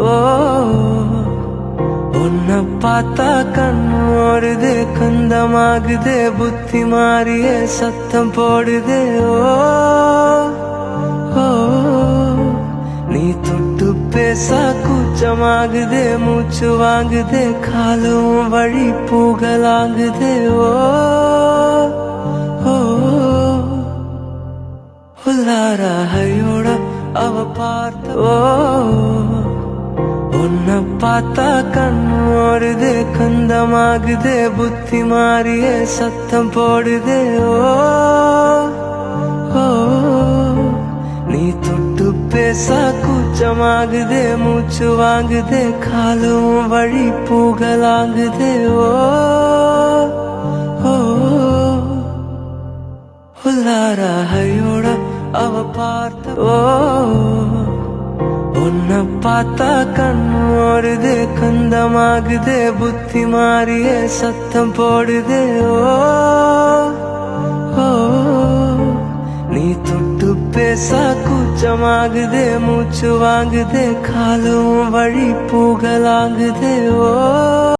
ஓ உன்னை பார்த்தா கண்ணோடுதே கந்தமாகுதே புத்தி மாறிய சத்தம் போடுதே ஓ நீ தொட்டு பேச கூச்சமாகுதே மூச்சு வாங்குதே காலும் வழி பூகலாங்குதே உள்ளாராயோட அவ பார்த்த உன்னை பார்த்தா கண்ணோடுதே கந்தமாகுதே புத்தி மாறிய சத்தம் போடுதே நீ தொட்டு பேச கூச்சமாகுதே மூச்சு வாங்குதே காலும் வழி பூகலாங்குதே உள்ளாராயோட அவ பார்த்த உன்னை பார்த்தா கண்ணோடுதே கந்தமாகுதே புத்தி மாறிய சத்தம் போடுதே நீ தொட்டு பேச கூச்சமாகுதே மூச்சு வாங்குதே காலும் வழி பூகலாங்குதே